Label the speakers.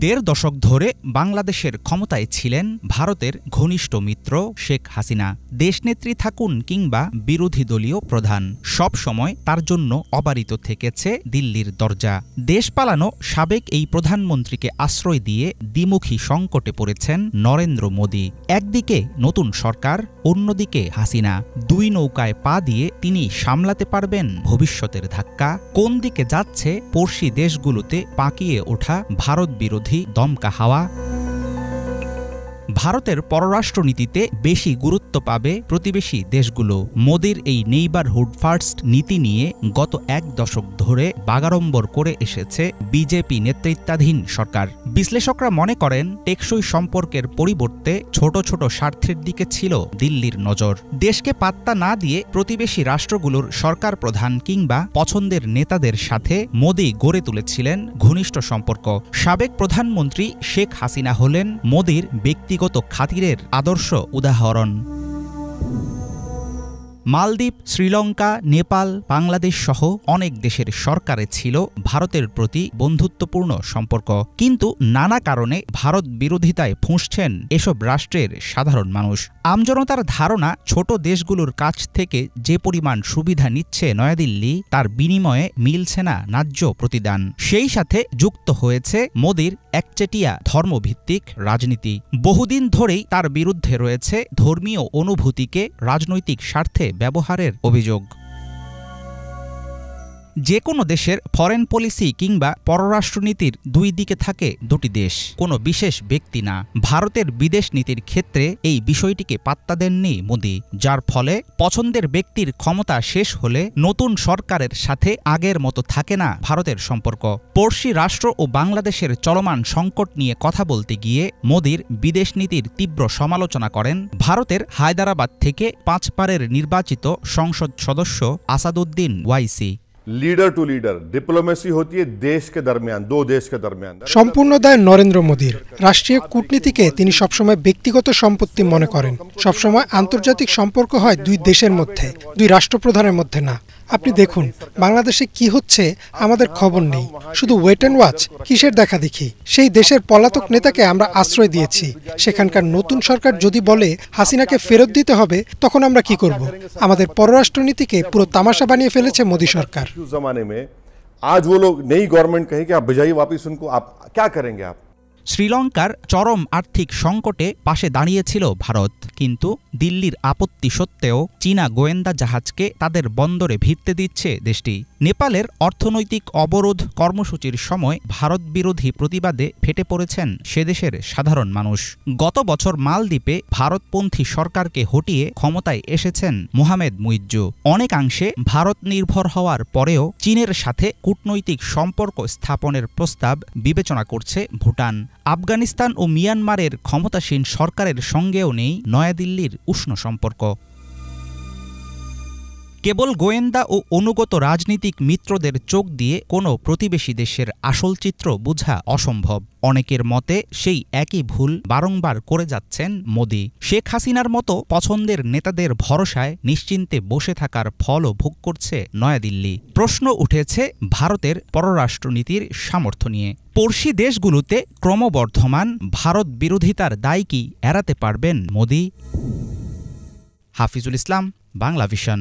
Speaker 1: দেড় দশক ধরে বাংলাদেশের ক্ষমতায় ছিলেন ভারতের ঘনিষ্ঠ মিত্র শেখ হাসিনা। দেশনেত্রী থাকুন কিংবা বিরোধী দলীয় প্রধান, সব সময় তার জন্য অবারিত থেকেছে দিল্লির দরজা। দেশ পালানো সাবেক এই প্রধানমন্ত্রীকে আশ্রয় দিয়ে দ্বিমুখী সংকটে পড়েছেন নরেন্দ্র মোদী। একদিকে নতুন সরকার, অন্যদিকে হাসিনা। দুই নৌকায় পা দিয়ে তিনি সামলাতে পারবেন ভবিষ্যতের ধাক্কা? কোন দিকে যাচ্ছে পড়শি দেশগুলোতে পাকিয়ে ওঠা ভারত বিরোধী দমকা হাওয়া? ভারতের পররাষ্ট্রনীতিতে বেশি গুরুত্ব পাবে প্রতিবেশী দেশগুলো। মোদির এই নেইবারহুড ফার্স্ট নীতি নিয়ে গত এক দশক ধরে বাগাড়ম্বর করে এসেছে বিজেপি নেতৃত্বাধীন সরকার। বিশ্লেষকরা মনে করেন, টেকসই সম্পর্কের পরিবর্তে ছোট ছোট স্বার্থের দিকে ছিল দিল্লির নজর। দেশকে পাত্তা না দিয়ে প্রতিবেশী রাষ্ট্রগুলোর সরকার প্রধান কিংবা পছন্দের নেতাদের সাথে মোদি গড়ে তুলেছিলেন ঘনিষ্ঠ সম্পর্ক। সাবেক প্রধানমন্ত্রী শেখ হাসিনা হলেন মোদির ব্যক্তিগত খাতিরের আদর্শ উদাহরণ। মালদ্বীপ, শ্রীলঙ্কা, নেপাল, বাংলাদেশ সহ অনেক দেশের সরকারে ছিল ভারতের প্রতি বন্ধুত্বপূর্ণ সম্পর্ক। কিন্তু নানা কারণে ভারত বিরোধিতায় ফুঁসছেন এসব রাষ্ট্রের সাধারণ মানুষ। আমজনতার ধারণা, ছোট দেশগুলোর কাছ থেকে যে পরিমাণ সুবিধা নিচ্ছে নয়াদিল্লি, তার বিনিময়ে মিলছে না ন্যায্য প্রতিদান। সেই সাথে যুক্ত হয়েছে মোদির একচেটিয়া ধর্মভিত্তিক রাজনীতি। বহুদিন ধরেই তার বিরুদ্ধে রয়েছে ধর্মীয় অনুভূতিকে রাজনৈতিক স্বার্থে ব্যবহারের অভিযোগ। যে কোনো দেশের ফরেন পলিসি কিংবা পররাষ্ট্রনীতির দুই দিকে থাকে দুটি দেশ, কোনো বিশেষ ব্যক্তি না। ভারতের বিদেশ নীতির ক্ষেত্রে এই বিষয়টিকে পাত্তা দেননি মোদি, যার ফলে পছন্দের ব্যক্তির ক্ষমতা শেষ হলে নতুন সরকারের সাথে আগের মতো থাকে না ভারতের সম্পর্ক। পড়শি রাষ্ট্র ও বাংলাদেশের চলমান সংকট নিয়ে কথা বলতে গিয়ে মোদির বিদেশ নীতির তীব্র সমালোচনা করেন ভারতের হায়দরাবাদ থেকে 5 বারের নির্বাচিত সংসদ সদস্য আসাদুদ্দিন ওয়াইসি।
Speaker 2: लीडर टू लीडर डिप्लोमेसी होती है देश के दरमियान, दो देश के दरमियान।
Speaker 3: সম্পূর্ণ দায় নরেন্দ্র মোদীর। রাষ্ট্রীয় কূটনীতিকে তিনি সবসময় ব্যক্তিগত সম্পত্তি মনে করেন। সবসময় আন্তর্জাতিক সম্পর্ক হয় দুই দেশের মধ্যে, দুই রাষ্ট্রপ্রধানের মধ্যে না। আপনি দেখুন বাংলাদেশে কি হচ্ছে, আমাদের খবর নেই, শুধু ওয়েট অ্যান্ড ওয়াচ। কিসের দেখা দেখি? সেই দেশের পলাতক নেতাকে আমরা আশ্রয় দিয়েছি। সেখানকার নতুন সরকার যদি বলে হাসিনাকে ফেরত দিতে হবে, তখন আমরা কি করব? আমাদের পররাষ্ট্রনীতিকে পুরো তামাশা বানিয়ে ফেলেছে মোদী সরকার।
Speaker 2: जमाने में आज वो लोग नई गवर्नमेंट कहे कि आप भिजाइए वापस उनको, आप क्या करेंगे? आप
Speaker 1: শ্রীলঙ্কার চরম আর্থিক সংকটে পাশে দাঁড়িয়েছিল ভারত, কিন্তু দিল্লির আপত্তি সত্ত্বেও চীনা গোয়েন্দা জাহাজকে তাদের বন্দরে ভিড়তে দিচ্ছে দেশটি। নেপালের অর্থনৈতিক অবরোধ কর্মসূচির সময় ভারত বিরোধী প্রতিবাদে ফেটে পড়েছেন সেদেশের সাধারণ মানুষ। গত বছর মালদ্বীপে ভারতপন্থী সরকারকে হটিয়ে ক্ষমতায় এসেছেন মোহামেদ মুইজ্জু। অনেকাংশে ভারত নির্ভর হওয়ার পরেও চীনের সাথে কূটনৈতিক সম্পর্ক স্থাপনের প্রস্তাব বিবেচনা করছে ভুটান। আফগানিস্তান ও মিয়ানমারের ক্ষমতাসীন সরকারের সঙ্গেও নেই নয়াদিল্লির উষ্ণ সম্পর্ক। কেবল গোয়েন্দা ও অনুগত রাজনীতিক মিত্রদের চোখ দিয়ে কোনো প্রতিবেশী দেশের আসল চিত্র বোঝা অসম্ভব। অনেকের মতে সেই একই ভুল বারংবার করে যাচ্ছেন মোদি। শেখ হাসিনার মতো পছন্দের নেতাদের ভরসায় নিশ্চিন্তে বসে থাকার ফলও ভোগ করছে নয়াদিল্লি। প্রশ্ন উঠেছে ভারতের পররাষ্ট্রনীতির সামর্থ্য নিয়ে। পড়শি দেশগুলোতে ক্রমবর্ধমান ভারত বিরোধিতার দায় কি এড়াতে পারবেন মোদি? হাফিজুল ইসলাম, বাংলা ভিশন।